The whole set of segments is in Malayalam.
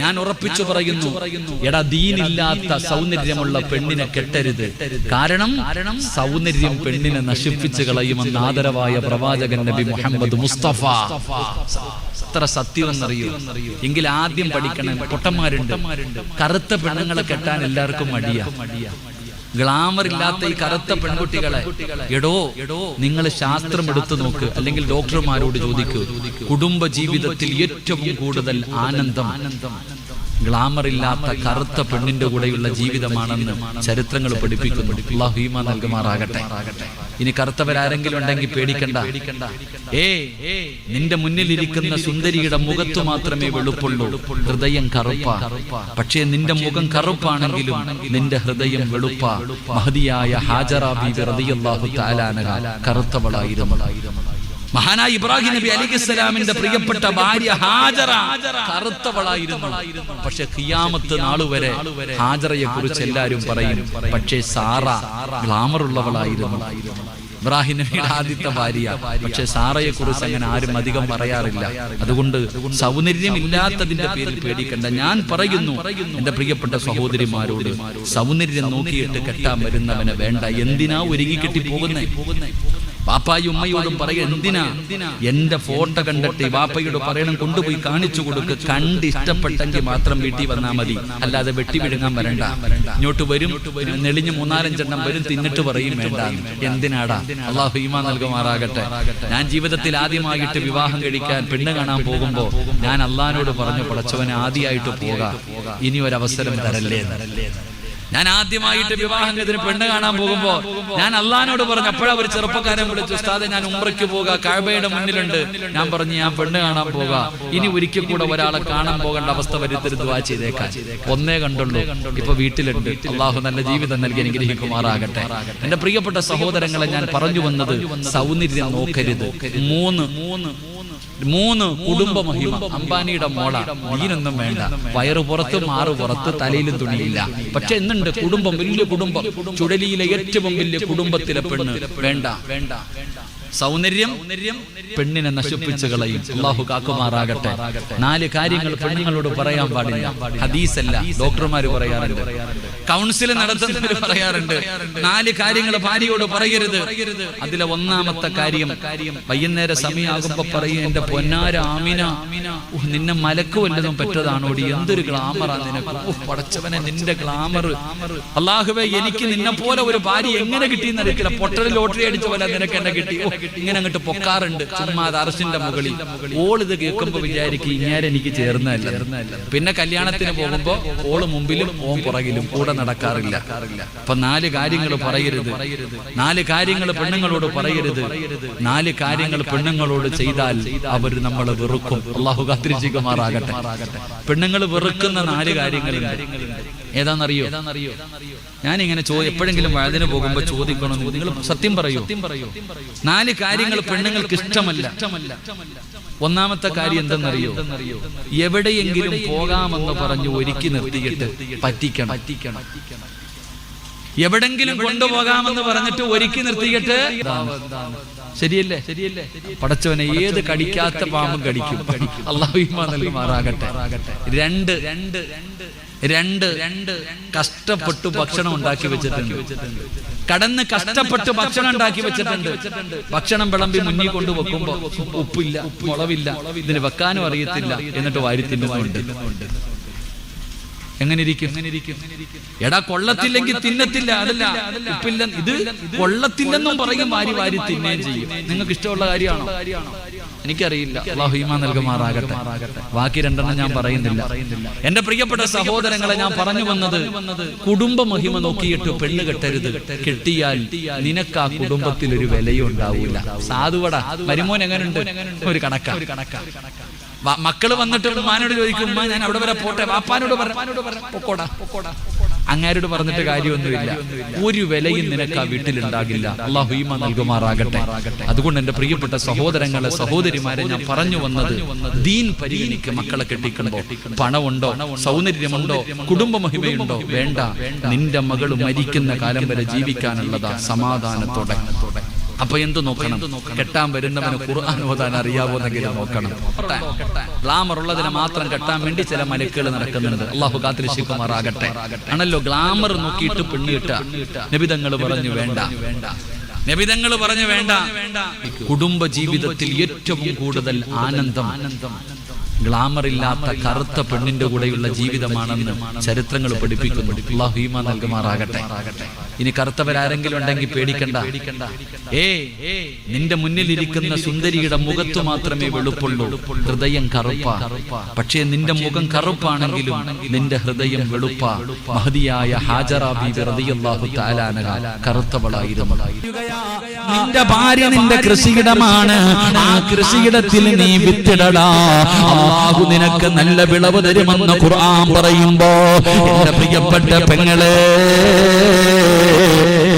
ഞാൻ ഉറപ്പിച്ചു പറയുന്നു, എടാ ദീനില്ലാത്ത സൗന്ദര്യമുള്ള പെണ്ണിനെ കെട്ടരുത്. കാരണം സൗന്ദര്യം പെണ്ണിനെ നശിപ്പിച്ചു കളയുമെന്ന് ആദരവായ പ്രവാചകൻ നബി മുഹമ്മദ് മുസ്തഫ. എത്ര സത്യമെന്നറിയോ? എങ്കിൽ ആദ്യം പഠിക്കണം. പൊട്ടന്മാരുണ്ട്, കറുത്ത പെണ്ണുങ്ങളെ കെട്ടാൻ എല്ലാവർക്കും മടിയാ. ഗ്ലാമർ ഇല്ലാത്ത ഈ കറുത്ത പെൺകുട്ടികളെ, എടോ നിങ്ങൾ ശാസ്ത്രം എടുത്തു നോക്ക്, അല്ലെങ്കിൽ ഡോക്ടർമാരോട് ചോദിക്കൂ. കുടുംബ ജീവിതത്തിൽ ഏറ്റവും കൂടുതൽ ആനന്ദം ഗ്ലാമർ ഇല്ലാത്ത കറുത്ത പെണ്ണിന്റെ കൂടെയുള്ള ജീവിതമാണെന്ന് ചരിത്രങ്ങൾ പഠിപ്പിക്കുന്നു. അല്ലാഹു ഈമാൻ നൽകുമാറാകട്ടെ. ഇനി കറുത്തവരാരെങ്കിലും ഉണ്ടെങ്കിൽ പേടിക്കണ്ട. നിന്റെ മുന്നിലിരിക്കുന്ന സുന്ദരിയുടെ മുഖത്തു മാത്രമേ വെളുപ്പുള്ളൂ, ഹൃദയം കറുപ്പ. പക്ഷേ നിന്റെ മുഖം കറുപ്പാണെങ്കിലും നിന്റെ ഹൃദയം വെളുപ്പ. മഹദിയായ ഹാജറ ബീബി റളിയല്ലാഹു തആല അൻഹ കറുത്തവളായിരുന്നു. മഹാനായ ഇബ്രാഹിം നബി അലൈഹിസ്സലാമിന്റെ പ്രിയപ്പെട്ട ഭാര്യ ഹാജറ കറുത്തവളായിരുന്നു. പക്ഷെ ഖിയാമത്ത് നാളുവരെ ഹാജറയെ കുറിച്ച് എല്ലാവരും പറയും. പക്ഷേ സാറ ഗ്ലാമർ ഉള്ളവളായിരുന്നു. ഇബ്രാഹിം നബിയുടെ ആദ്യത്തെ ഭാര്യ. പക്ഷെ സാറയെ കുറിച്ച് അങ്ങനെ ആരും അധികം പറയാറില്ല. അതുകൊണ്ട് സൗന്ദര്യം ഇല്ലാത്തതിന്റെ പേരിൽ പേടിക്കണ്ട. ഞാൻ പറയുന്നു എന്റെ പ്രിയപ്പെട്ട സഹോദരിമാരോട്, സൗന്ദര്യം നോക്കിയിട്ട് കെട്ടാൻ വരുന്നവനെ വേണ്ട. എന്തിനാ ഒരുങ്ങി കെട്ടി പോകുന്നേ? വാപ്പായും ഉമ്മയോടും പറയും, എന്തിനാ? എന്റെ ഫോട്ടോ കണ്ടിട്ട് വാപ്പയോട് പറയണം, കൊണ്ടുപോയി കാണിച്ചു കൊടുക്ക്. കണ്ട് ഇഷ്ടപ്പെട്ടെങ്കിൽ മാത്രം വീട്ടിൽ വന്നാൽ മതി, അല്ലാതെ വെട്ടി വിഴുങ്ങാൻ വരണ്ട. ഇങ്ങോട്ട് വരും, നെളിഞ്ഞ് 3-4 എണ്ണം വരും, തിന്നിട്ട് പറയും വേണ്ട. എന്തിനാടാ? അല്ലാഹു ഈമാൻ നൽകുമാറാകട്ടെ. ഞാൻ ജീവിതത്തിൽ ആദ്യമായിട്ട് വിവാഹം കഴിക്കാൻ പെണ്ണ് കാണാൻ പോകുമ്പോ ഞാൻ അള്ളാഹിനോട് പറഞ്ഞു, പടച്ചവനെ ആദ്യമായിട്ട് പോകാം, ഇനി ഒരവസരം തരല്ലേ. ഞാൻ ആദ്യമായിട്ട് വിവാഹം ചെയ്തിന് പെണ്ണ് കാണാൻ പോകുമ്പോ ഞാൻ അള്ളാഹിനോട് പറഞ്ഞു. അപ്പോഴാ ഒരു ചെറുപ്പക്കാരൻ വിളിച്ചു, ഉസ്താദെ ഞാൻ ഉംറയ്ക്ക് പോകാം, കഅബയുടെ മുന്നിലുണ്ട്. ഞാൻ പറഞ്ഞു, ഞാൻ പെണ്ണ് കാണാൻ പോകാം, ഇനി ഒരിക്കൽ കൂടെ ഒരാളെ കാണാൻ പോകേണ്ട അവസ്ഥ വരുത്തരുത്, ദുആ ചെയ്തേക്കാൻ. ഒന്നേ കണ്ടുള്ളൂ, ഇപ്പൊ വീട്ടിലുണ്ട്. അള്ളാഹു നല്ല ജീവിതം നൽകി അനുഗ്രഹിക്കുമാറാകട്ടെ. എന്റെ പ്രിയപ്പെട്ട സഹോദരങ്ങളെ, ഞാൻ പറഞ്ഞു വന്നത് സൗന്ദര്യം നോക്കരുത്. മൂന്ന് കുടുംബ മഹിമ. അംബാനിയുടെ മോള, ദീനൊന്നും വേണ്ട, വയറ് പുറത്ത് മാറു പുറത്ത്, തലയിലും തുണിയില്ല. പക്ഷെ എന്നുണ്ട് കുടുംബം, വലിയ കുടുംബം, ചുഴലിയിലെ ഏറ്റവും വലിയ കുടുംബത്തിലെ പെണ്ണ് വേണ്ട. സൗന്ദര്യം പെണ്ണിനെ നശിപ്പിച്ചു കളയും. അല്ലാഹു കാക്കുമാറാകട്ടെ. 4 കാര്യങ്ങൾ പെണ്ണുങ്ങളോട് പറയാൻ പാടില്ല. ഹദീസല്ല, ഡോക്ടർമാർ പറയാറുണ്ട്, കൗൺസിൽ നടത്തുന്നവർ പറയാറുണ്ട്. 4 കാര്യങ്ങൾ ഭാര്യയോട് പറയരുത്. അതിലെ ഒന്നാമത്തെ കാര്യം, വൈകുന്നേരം സമയമാകുമ്പോ പറയും, എന്റെ പൊന്നാര ആമിന, നിന്നെ മലക്ക് വല്ലതും പറ്റതാണോടി, എന്തൊരു ഗ്ലാമറാ നിനക്ക്. പടച്ചവനെ, നിന്റെ ഗ്ലാമർ, അല്ലാഹുവേ എനിക്ക് നിന്നെ പോലെ ഒരു ഭാര്യ എങ്ങനെ കിട്ടിയെന്ന് അറിയില്ല. പൊട്ടൽ ലോട്ടറി അടിച്ച പോലെ നിനക്ക് എന്നെ കിട്ടി. ഇങ്ങനെ അങ്ങോട്ട് പൊക്കാറുണ്ട് ചുമ്മാ അർശിന്റെ മുകളിൽ. ഓളിത് കേൾക്കുമ്പോ വിചാരിക്കും, ഇങ്ങനെ എനിക്ക് ചേർന്നല്ല. പിന്നെ കല്യാണത്തിന് പോകുമ്പോ ഓള് മുമ്പിലും ഓം പുറകിലും, കൂടെ നടക്കാറില്ല. അപ്പൊ 4 കാര്യങ്ങൾ പറയരുത്. 4 കാര്യങ്ങൾ പെണ്ണുങ്ങളോട് പറയരുത്. 4 കാര്യങ്ങൾ പെണ്ണുങ്ങളോട് ചെയ്താൽ അവർ നമ്മളെ വെറുക്കും. അല്ലാഹു കാത്തിരിക്കുമാറാകട്ടെ. പെണ്ണുങ്ങൾ വെറുക്കുന്ന 4 കാര്യങ്ങളുണ്ട്. ഏതാണെന്നറിയോ? ഞാനിങ്ങനെ എപ്പോഴെങ്കിലും വയതിന് പോകുമ്പോ ചോദിക്കണം, നിങ്ങൾ സത്യം പറയൂ. 4 കാര്യങ്ങൾ പെണ്ണുങ്ങൾക്ക് ഇഷ്ടമല്ല. ഒന്നാമത്തെ കാര്യം എന്തെന്നറിയോ? എവിടെയെങ്കിലും പോകാമെന്ന് പറഞ്ഞു ഒരുക്കി നിർത്തിയിട്ട് പറ്റിക്കണം. എവിടെങ്കിലും കൊണ്ടുപോകാമെന്ന് പറഞ്ഞിട്ട് ഒരുക്കി നിർത്തിയിട്ട്, ശരിയല്ലേ? പടച്ചവനെ, ഏത് കടിക്കാത്ത പാമ്പും കടിക്കും. അല്ലാഹു ഈമാൻ നൽകുമാറാകട്ടെ. 2 കഷ്ടപ്പെട്ടു ഭക്ഷണം ഉണ്ടാക്കി വെച്ചിട്ടുണ്ട്. കടന്ന് കഷ്ടപ്പെട്ട് ഭക്ഷണം ഉണ്ടാക്കി വെച്ചിട്ടുണ്ട്. ഭക്ഷണം വിളമ്പി മുന്നിൽ കൊണ്ട് വെക്കുമ്പോ ഉപ്പില്ല, മുളവില്ല, ഇതിന് വെക്കാനും അറിയത്തില്ല, എന്നിട്ട് വാരി തിന്നുന്നുണ്ട്. എങ്ങനെ ഇരിക്കും? എടാ, കൊള്ളത്തില്ലെങ്കിൽ തിന്നത്തില്ല, അതല്ല ഉപ്പില്ല, ഇത് കൊള്ളത്തില്ലെന്നും പറയും, വാരി വാരി തിന്നുകയും ചെയ്യും. നിങ്ങൾക്ക് ഇഷ്ടമുള്ള കാര്യമാണോ? എനിക്കറിയില്ല. അല്ലാഹു ഈമാൻ നൽകുമാറാകട്ടെ. ബാക്കി 2 ഞാൻ പറയുന്നില്ല. എന്റെ പ്രിയപ്പെട്ട സഹോദരങ്ങളെ, ഞാൻ പറഞ്ഞു വന്നത്, കുടുംബ മഹിമ നോക്കിയിട്ട് പെണ്ണ് കെട്ടരുത്. കെട്ടിയാൽ നിനക്ക് ആ കുടുംബത്തിൽ ഒരു വിലയും ഉണ്ടാവൂല. സാധുവട മരുമോൻ എങ്ങനെയുണ്ട്? ഒരു കണക്കാ. മക്കള് വന്നിട്ട് ഉമ്മാനോട് ചോദിക്കും, ഉമ്മ ഞാൻ അവിടെ വരെ പോട്ടെ, വാപ്പാനോട് പൊക്കോടാ. അങ്ങാരോട് പറഞ്ഞിട്ട് കാര്യമൊന്നുമില്ല. ഒരു വിലയും നിനക്ക് ആ വീട്ടിലുണ്ടാകില്ല. അല്ലാഹു ഈമാൻ നൽകുമാറാകട്ടെ. അതുകൊണ്ട് എന്റെ പ്രിയപ്പെട്ട സഹോദരങ്ങളെ, സഹോദരിമാരെ, ഞാൻ പറഞ്ഞു വന്നത്, ദീൻ പരിഗണിക്ക്. മക്കളെ കെട്ടിക്കുമ്പോ പണമുണ്ടോ, സൗന്ദര്യമുണ്ടോ, കുടുംബ മഹിമയുണ്ടോ? വേണ്ട. നിന്റെ മകൾ മരിക്കുന്ന കാലം വരെ ജീവിക്കാനുള്ളതാ, സമാധാനത്തോടെ. അപ്പൊ എന്ത് നോക്കണം? കെട്ടാൻ വരുന്നവന് ഖുർആൻ ഓതാൻ അറിയാവോന്നെങ്കിലും നോക്കണം. ഗ്ലാമർ ഉള്ളതിനെ മാത്രം കെട്ടാൻ വേണ്ടി ചില മലക്കുകൾ നടക്കുന്നുണ്ട്. അള്ളാഹു കാത്തിരക്ഷിക്കുമാറാകട്ടെ. ആണല്ലോ ഗ്ലാമർ നോക്കിയിട്ട് പെണ്ണ് കിട്ടാ. നബിതങ്ങൾ പറഞ്ഞു വേണ്ട. നബിതങ്ങൾ പറഞ്ഞു വേണ്ട. കുടുംബ ജീവിതത്തിൽ ഏറ്റവും കൂടുതൽ ആനന്ദം ഗ്ലാമർ ഇല്ലാത്ത കറുത്ത പെണ്ണിന്റെ കൂടെയുള്ള ജീവിതമാണെന്ന് ചരിത്രങ്ങൾ പഠിപ്പിക്കുന്നു. അല്ലാഹു ഈമാൻ നൽകുമാറാകട്ടെ. ഇനി കറുത്തവരാരെങ്കിലും ഉണ്ടെങ്കിൽ പേടിക്കണ്ട. നിന്റെ മുന്നിലിരിക്കുന്ന സുന്ദരിയുടെ മുഖത്തു മാത്രമേ വെളുപ്പുള്ളൂ, ഹൃദയം കറുപ്പ. പക്ഷേ നിന്റെ മുഖം കറുപ്പാണെങ്കിലും നിന്റെ ഹൃദയം വെളുപ്പ. മഹദിയായ ഹാജറ ബീബി റളിയല്ലാഹു തആല അൻഹ കറുത്തവളായിരുന്നു. നിന്റെ ഭാര്യ നിന്റെ കൃഷിയിടമാണ്. ആ കൃഷിയിടത്തിൽ നീ വിത്തിടടാ, അല്ലാഹു നിനക്ക് നല്ല വിളവ് തരുമെന്ന് ഖുർആൻ പറയുമ്പോ എന്റെ പ്രിയപ്പെട്ട പെങ്ങളെ,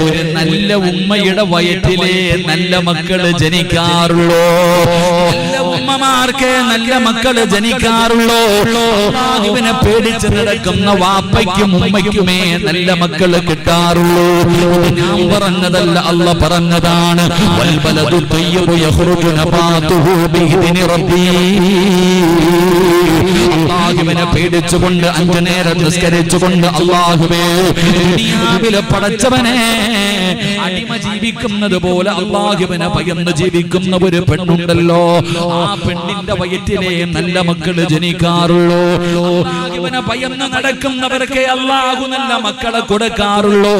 ഒരു നല്ല ഉമ്മയുടെ വയറ്റിലെ നല്ല മക്കള് ജനിക്കാറുള്ളൂ. നല്ല ഉമ്മമാർക്ക് നല്ല മക്കള് ജനിക്കാറുള്ളൂ. അല്ലാഹുവിനെ പേടിച്ച് നടക്കുന്ന വാപ്പയ്ക്കും ഉമ്മയ്ക്കുമേ നല്ല മക്കള് കിട്ടാറുള്ളൂ. ഞാൻ പറഞ്ഞതല്ല, അല്ല പറഞ്ഞതാണ്. വൽബലദു തയ്യിബു യഖ്റുജു നബാതുഹു ബിഇദ്നി റബ്ബി. അല്ലാഹുവിനെ പേടിച്ചുകൊണ്ട് 5 നേരം നിസ്കരിച്ചുകൊണ്ട് അല്ലാഹുവേ ദുനിയാവിലെ പടച്ചവനെ അടിമ ജീവിക്കുന്നത് പോലെ അല്ലാഹുവിനെ ഭയന്ന് ജീവിക്കുന്ന ഒരു പെണ്ണുണ്ടല്ലോ, ആ പെണ്ണിന്റെ വയറ്റിലെ നല്ല മക്കള് ജനിക്കാറുള്ളൂ. അല്ലാഹുവിനെ ഭയന്ന് നടക്കുന്നവർക്ക് അല്ലാഹു നല്ല മക്കളെ കൊടുക്കാറുള്ളൂ.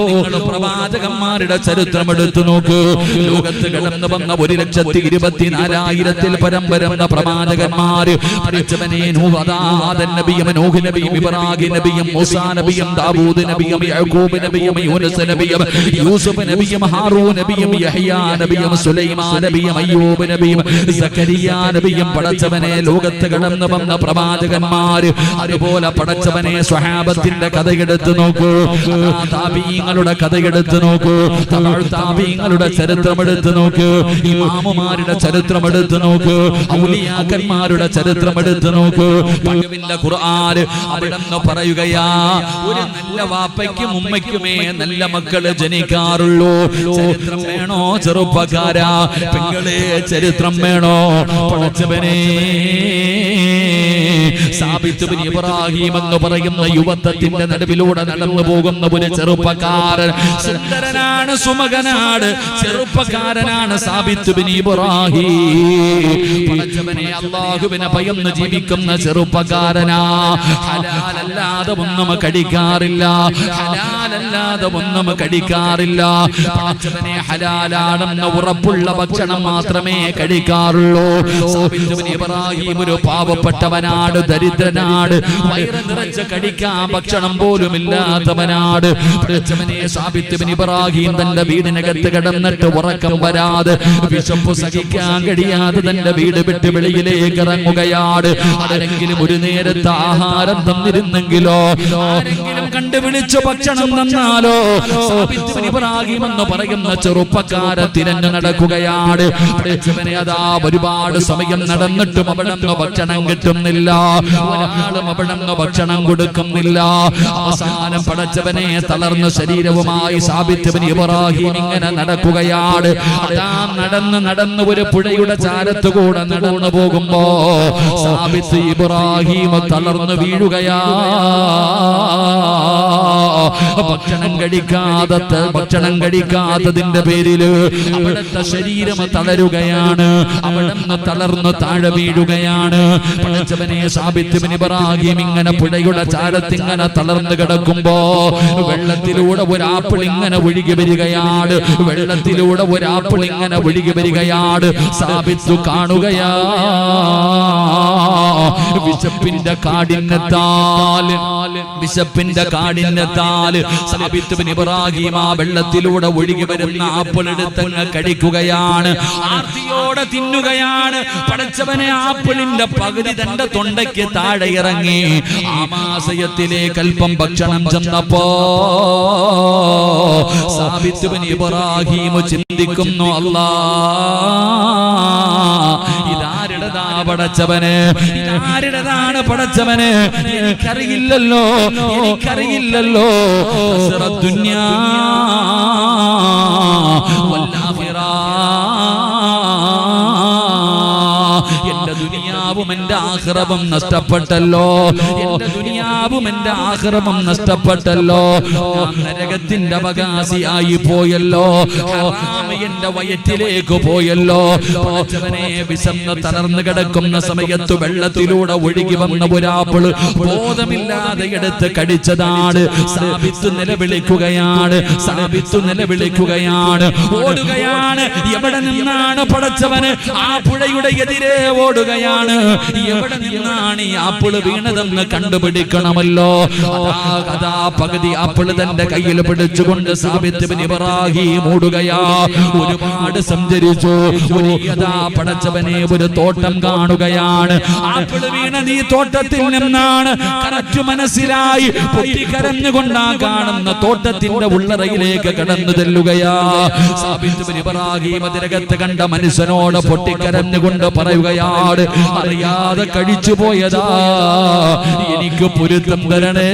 നിങ്ങൾ പ്രവാചകന്മാരുടെ ചരിത്രം എടുത്തു നോക്കൂ. ലോകത്ത് കടന്നു വന്ന 1,24,000 പരം വരുന്ന പ്രവാചകന്മാര് പഠിച്ചവനെ ആദം നബിയും നൂഹ് നബിയും ഇബ്രാഹിം നബിയും മൂസാ നബിയും ദാവൂദ് നബിയും യാക്കൂബ് നബിയും യൂനുസ് നബിയും യൂസുഫ് നബിയും ഹാറൂൻ നബിയും യഹ്യാ നബിയും സുലൈമാൻ നബിയും അയ്യൂബ് നബിയും സക്കരിയ നബിയും പടച്ചവനെ ലോകത്ത് കടന്നു വന്ന പ്രവാചകന്മാര്. അതുപോലെ പടച്ചവനെ സ്വഹാബത്തിന്റെ കഥയെടുത്ത് നോക്കൂ, താബീങ്ങളുടെ കഥയെടുത്ത് നോക്കൂ, താബീങ്ങളുടെ ചരിത്രം എടുത്ത് നോക്കൂ, ഇമാമുമാരുടെ ചരിത്രം എടുത്ത് നോക്കൂ, ഔലിയാക്കന്മാരുടെ ചരിത്രം എടുത്ത് നോക്കൂ. പഴവില്ല ഖുർആൻ അവിടെന്ന് പറയുകയാ, ഒരു നല്ല വാപ്പയ്ക്കും ഉമ്മയ്ക്കുമേ നല്ല മക്കള് ജനിക്കാറുള്ളൂ. ചരിത്രം വേണോ ചെറുപ്പക്കാരാ? പെങ്ങളെ ചരിത്രം വേണോ? പടച്ചവനെ സാബിത്ത് ബിൻ ഇബ്രാഹിം എന്ന് പറയുന്ന യുവത്വത്തിന്റെ നടുവിലൂടെ നടന്നു പോകുന്ന ഒരു ചെറുപ്പക്കാരൻ, സുന്ദരനാണ്, സുമകനാണ്, ചെറുപ്പക്കാരനാണ് സാബിത്ത് ബിൻ ഇബ്രാഹിം. പടച്ചവനെ അല്ലാഹുവിനെ ഭയന്ന് ജീവിക്കുന്ന ചെറുപ്പക്കാരനാ. ഹലാലല്ലാതെ ഒന്നും കടിക്കാറില്ല, ഹലാലല്ലാതെ ഒന്നും കടിക്കാറില്ല. പടച്ചവനെ ഹലാലാണെന്ന ഉറപ്പുള്ള ഭക്ഷണം മാത്രമേ കഴിക്കാറുള്ളൂ. സാബിത്ത് ബിൻ ഇബ്രാഹിം ഒരു പാവപ്പെട്ടവനാണ്, ദരിദ്രനാണ്, വയറ് നിറച്ച് കഴിക്കാൻ ഭക്ഷണം പോലും ഇല്ലാത്തവനാണ്. പടച്ചവനെ സാബിത്ത് ബിൻ ഇബ്രാഹിം തന്റെ വീടിനകത്ത് കിടന്നിട്ട് ഉറക്കം വരാതെ, വിശപ്പ് സഹിക്കാൻ കഴിയാതെ തന്റെ വീട് വിട്ട് വെളിയിലേക്ക് ഇറങ്ങുകയാണ്. ആരെങ്കിലും ഒരു നേരത്തെ ആഹാരം തന്നിരുന്നെങ്കിലോ, ആരെങ്കിലും കണ്ടുപിടിച്ച് ഭക്ഷണം തന്നാലോ. സാബിത്ത് ബിൻ ഇബ്രാഹിം എന്ന് പറയുന്ന ചെറുപ്പക്കാരെ തിരഞ്ഞു നടക്കുകയാണ്. പടച്ചവനെ അതാ ഒരുപാട് സമയം നടന്നിട്ടും അവിടെ നിന്ന് ഭക്ഷണം കിട്ടുന്നില്ല, ഒരാളും അവിടെ നിന്ന് ഭക്ഷണം കൊടുക്കുന്നില്ല. അവസാനം പടച്ചവനെ തളർന്ന ശരീരവുമായി സാബിത്ത് ബിൻ ഇബ്രാഹിം ഇങ്ങനെ നടക്കുകയാണ്. അതാ നടന്ന് ഒരു പുഴയുടെ ചാരത്തുകൂടെ നടന്നു പോകുമ്പോ സാബിത്ത് ഇബ്രാഹിം തളർന്നു വീഴുകയാ. ഭക്ഷണം കഴിക്കാത്തതിന്റെ പേരില് അവിടുത്തെ ശരീരം തളരുകയാണ്. അവിടുന്ന് തളർന്ന് താഴെ വീഴുകയാണ്. പടച്ചവനെ സാബിത്ത് ബിൻ ഇബ്രാഹിം ഇങ്ങനെ പുഴയുടെ ചാരത്തിങ്ങനെ തളർന്നു കിടക്കുമ്പോ വെള്ളത്തിലൂടെ ഒരു ആപ്പിൾ ഇങ്ങനെ ഒഴുകി വരികയാണ്. വെള്ളത്തിലൂടെ ഒരു ആപ്പിൾ ഇങ്ങനെ ഒഴുകി വരികയാണ്. സാബിത്ത് കാണുകയാ, വിശപ്പിന്റെ കാഠിന്യത്താൽ സാബിത്ത് ബിൻ ഇബ്രാഹിം ആ വെള്ളത്തിലൂടെ ഒഴുകി വരുന്ന ആപ്പിൾ എടുത്തങ്ങ് കഴിക്കുകയാണ്. ആർത്തിയോടെ തിന്നുകയാണ്. പടച്ചവനെ ആപ്പിളിന്റെ പകുതി തന്റെ തൊണ്ടയ്ക്ക് താഴെ ഇറങ്ങി. ആമാശയത്തിലേക്ക് അല്പം ഭക്ഷണം ചെന്നപ്പോ സാബിത്ത് ബിൻ ഇബ്രാഹിം ചിന്തിക്കുന്നു, ഇതാരുടേതാ പടച്ചവന്, ഇതാരുടേതാണ് പടച്ചവന്? എനിക്കറിയില്ലല്ലോ. ദുനിയാ വൽ ആഖിറ, ദുനിയാവും എന്റെ ആഖിറവും നഷ്ടപ്പെട്ടല്ലോ, എന്റെ ദുനിയാവും എന്റെ ആഖിറവും നഷ്ടപ്പെട്ടല്ലോ, ഞാൻ നരകത്തിന്റെ അവകാശിയായി പോയല്ലോ, ഹറാം എന്റെ വയറ്റിലേക്ക് പോയല്ലോ. പടച്ചവനെ, വിശന്ന് തളർന്നു കിടക്കുന്ന സമയത്ത് വെള്ളത്തിലൂടെ ഒഴുകി വന്ന ഒരാപ്പിള് ബോധമില്ലാതെ എടുത്ത് കടിച്ചതാണ്. സാബിത്ത് നിലവിളിക്കുകയാണ്, സാബിത്ത് നിലവിളിക്കുകയാണ്, ഓടുകയാണ്. എവിടെ നിന്നാണ് പടച്ചവന് ആ പുഴയുടെ എതിരെ ഓടുകയാണ്? എവിടെ നിന്നാണ് ഈ ആപ്പിള് വീണതെന്ന് കണ്ടുപിടിക്കണമല്ലോ. അതാ പകുതി ആപ്പിള് തന്റെ കയ്യിൽ പിടിച്ചുകൊണ്ട് സാബിത്ത് ബിൻ ഇബ്രാഹിം ഓടുകയാ. ഒരുപാട് സഞ്ചരിച്ചു. അതാ പടച്ചവനെ ഒരു തോട്ടം കാണുകയാണ്. ആപ്പിള് വീണ ഈ തോട്ടത്തിൽ നിന്നാണ് കറക്റ്റ് മനസ്സിലായി. പൊട്ടിക്കരഞ്ഞുകൊണ്ടാ കാണുന്ന തോട്ടത്തിന്റെ ഉള്ളറയിലേക്ക് കടന്നു ചെല്ലുകയാ. സാബിത്ത് ബിൻ ഇബ്രാഹിം അതിനകത്ത് കണ്ട മനുഷ്യനോട് പൊട്ടിക്കരഞ്ഞുകൊണ്ട് പറയുകയാണ്, അറിയാതെ കഴിച്ചു പോയതാ, എനിക്ക് പൊരുത്തം തരണേ,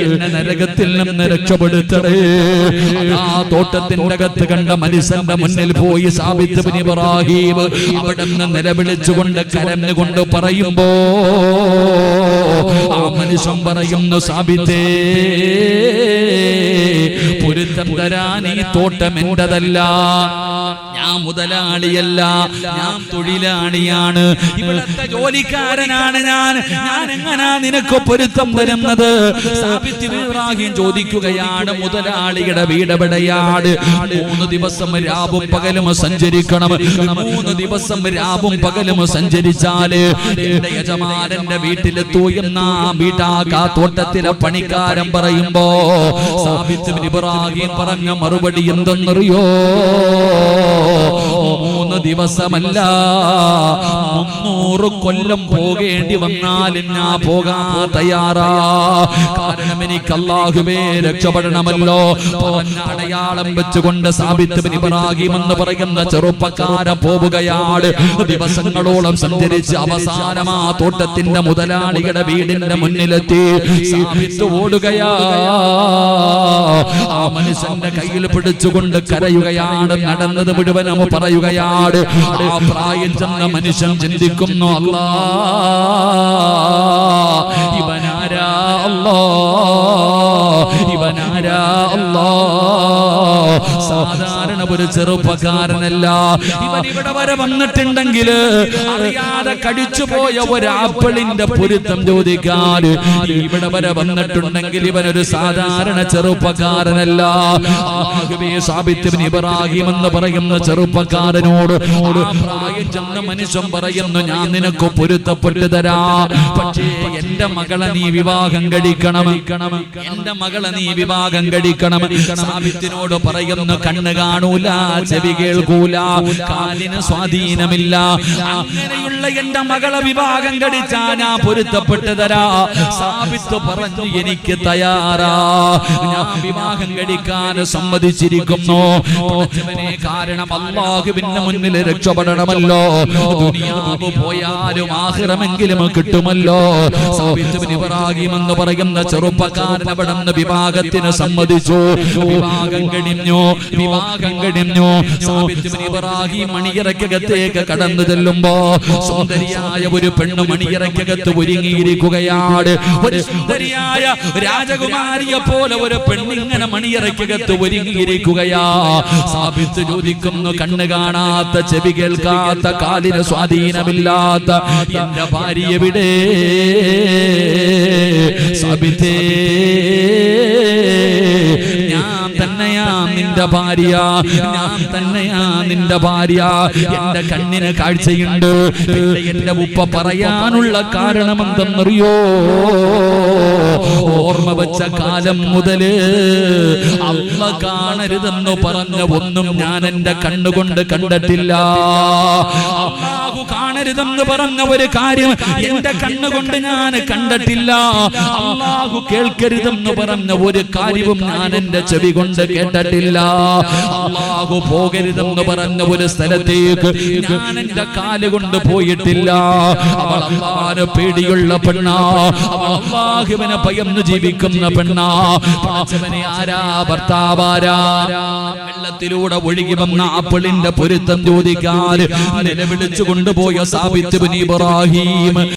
എന്നെ നരകത്തിൽ നിന്ന് രക്ഷപ്പെടുത്തണേ. ആ തോട്ടത്തിന്റെ അകത്ത് കണ്ട മനുഷ്യന്റെ മുന്നിൽ പോയി സാബിത്ത് ബിൻ ഇബ്രാഹിം അവിടെ നിന്ന് നിലവിളിച്ചുകൊണ്ട് കരഞ്ഞുകൊണ്ട് പറയുമ്പോ ആ മനുഷ്യൻ പറയുന്നു, സാബിത്തേ, പൊരുത്തം തരാൻ ഈ തോട്ടം എന്റേതല്ല, ഞാൻ മുതലാളിയല്ല, ഞാൻ തൊഴിലാളിയാണ്, ഇവിടുത്തെ ജോലിക്കാരനാണ് ഞാൻ എങ്ങനാ നിനക്ക് പൊരുത്തം തരുന്നത്? സാബിത്ത് ബിൻ ഇബ്രാഹിം ചോദിക്കുകയാണ്, മുതലാളിയുടെ വീട് എവിടെയാണ്? 3 ദിവസം രാവും പകലും സഞ്ചരിക്കണം. 3 ദിവസം രാവും പകലും സഞ്ചരിച്ചാല് എന്റെ യജമാനന്റെ വീട്ടിലെത്തൂ എന്നാ വീട്ടാക്കാ തോട്ടത്തിലെ പണിക്കാരൻ പറയുമ്പോ സാബിത്ത് ബിൻ ഇബ്രാഹിം പറഞ്ഞ മറുപടി എന്തെന്നറിയോ? 3 ദിവസമല്ല 300 കൊല്ലം പോകേണ്ടി വന്നാലും ഞാൻ പോകാൻ തയ്യാറാ. കാരണം എനിക്ക് അല്ലാഹുവേ രക്ഷപ്പെടണമല്ലോ. പറഞ്ഞ അടയാളം വെച്ചുകൊണ്ട് സാബിത്ത് ബിൻ ഇബ്രാഹിം എന്ന് പറയുന്ന ചെറുപ്പക്കാരൻ പോവുകയാണ്. ദിവസങ്ങളോളം സഞ്ചരിച്ച് അവസാനം ആ തോട്ടത്തിന്റെ മുതലാളിയുടെ വീടിന്റെ മുന്നിലെത്തി. സാബിത്ത് ഓടുകയാ. ആ മനുഷ്യന്റെ കയ്യിൽ പിടിച്ചുകൊണ്ട് കരയുകയാണ്. നടന്നത് മുഴുവനും പറയുകയാണ്. ആ പ്രായം ചെന്ന മനുഷ്യൻ ചിന്തിക്കുന്നു, അല്ലാ, ഇവനാരാ അല്ലാ, ഇവനാരാ അല്ലാ, സാധാരണ ഒരു ചെറുപ്പക്കാരനല്ല. ഇവൻ ഇവിടെ വരെ വന്നിട്ടുണ്ടെങ്കിൽ അറിയാതെ കടിച്ചുപോയ ഒരാപ്പിളിന്റെ പൊരുത്തം ചോദിക്കാൻ ഇവിടെ വരെ വന്നിട്ടുണ്ടെങ്കിൽ ഇവനൊരു സാധാരണ ചെറുപ്പക്കാരനല്ല. സാബിത്ത് ബിൻ ഇബ്രാഹിം എന്ന് പറയുന്ന ചെറുപ്പക്കാരനോട് പ്രായം ചെന്ന മനുഷ്യൻ പറയുന്നു, ഞാൻ നിനക്ക് പൊരുത്തപ്പെട്ടു തരാ, പക്ഷേ എന്റെ മകളെ നീ വിവാഹം കഴിക്കണം, എന്റെ മകളെ നീ വിവാഹം കഴിക്കണം. സാബിത്തിനോട് പറയുന്നു, കണ്ണ് കാണൂല, ചെവി കേൾക്കൂല, കാലിന് സ്വാധീനമില്ല, അങ്ങനെയുള്ള എന്റെ മകളെ വിവാഹം കഴിച്ചാ ഞാൻ പൊരുത്തപ്പെട്ടു തരാ. സാബിത്ത് പറഞ്ഞു, എനിക്ക് തയ്യാറാ, ഞാൻ വിവാഹം കഴിക്കാൻ സമ്മതിച്ചിരിക്കുന്നു. കാരണം അല്ലാഹുവിന്റെ മുന്നിൽ രക്ഷപ്പെടണമല്ലോ. ദുനിയാവ് പോയാലും ആഖിറമെങ്കിലും കിട്ടുമല്ലോ. സാബിത്ത് ബിൻ ഇബ്രാഹിം എന്ന് പറയുന്ന ചെറുപ്പക്കാരൻ അവിടെ നിന്ന് വിവാഹത്തിന് സമ്മതിച്ചു. വിവാഹം കഴിഞ്ഞു, വിവാഹം കഴിഞ്ഞു. സാബിത്ത് ബിൻ ഇബ്രാഹിം മണിയറക്കകത്തേക്ക് കടന്നു ചെല്ലുമ്പോ സുന്ദരിയായ ഒരു പെണ്ണ് മണിയറക്കകത്ത് ഒരുങ്ങിയിരിക്കുകയാണ്. ഒരു സുന്ദരിയായ രാജകുമാരിയെ പോലെ ഒരു പെണ്ണിങ്ങനെ മണിയറക്കകത്ത് ഒരുങ്ങിയിരിക്കുകയാ. സാബിത്ത് ചോദിക്കുന്നു, കണ്ണ് കാണാത്ത, ചെവി കേൾക്കാത്ത, കാലിന് സ്വാധീനമില്ലാത്ത എന്റെ ഭാര്യ എവിടെ? സാബിത്തേ, ഞാൻ തന്നെയാ നിന്റെ ഭാര്യ, ഞാൻ തന്നെയാ നിന്റെ ഭാര്യ. എന്റെ കണ്ണിന് കാഴ്ചയുണ്ട്. എന്റെ ഉപ്പ പറയാനുള്ള കാരണം എന്തെന്നറിയോ? ഓർമ്മ വെച്ച കാലം മുതല് അള്ള കാണരുതെന്ന് പറഞ്ഞ ഒന്നും ഞാൻ എന്റെ കണ്ണുകൊണ്ട് കണ്ടിട്ടില്ല. അല്ലാഹു കാണരുതെന്ന് പറഞ്ഞ ഒരു കാര്യം എന്റെ കണ്ണുകൊണ്ട് ഞാൻ കണ്ടിട്ടില്ല. അല്ലാഹു കേൾക്കരുതെന്ന് പറഞ്ഞ ഒരു കാര്യവും ഞാൻ എന്റെ ചെവി കൊണ്ട് കേട്ടിട്ടില്ല. അല്ലാഹു പോകരുതെന്ന് പറഞ്ഞ ഒരു സ്ഥലത്തേക്ക് ഞാൻ എന്റെ കാലുകൊണ്ട് പോയിട്ടില്ല. അവൾ അല്ലാഹുവിനെ പേടിയുള്ള പെണ്ണാ, അവൾ അല്ലാഹുവിനെ ഭയന്ന് ജീവിക്കുന്ന പെണ്ണാ. പടച്ചവനെ ആരാ ഭർത്താവാരാ? വെള്ളത്തിലൂടെ ഒഴുകി വന്ന ആപ്പിളിന്റെ പൊരുത്തം ചോദിക്കാൻ നിലവിളിച്ചു കൊണ്ടുപോയ സാബിത്ത് ഇബ്നു ഇബ്രാഹിം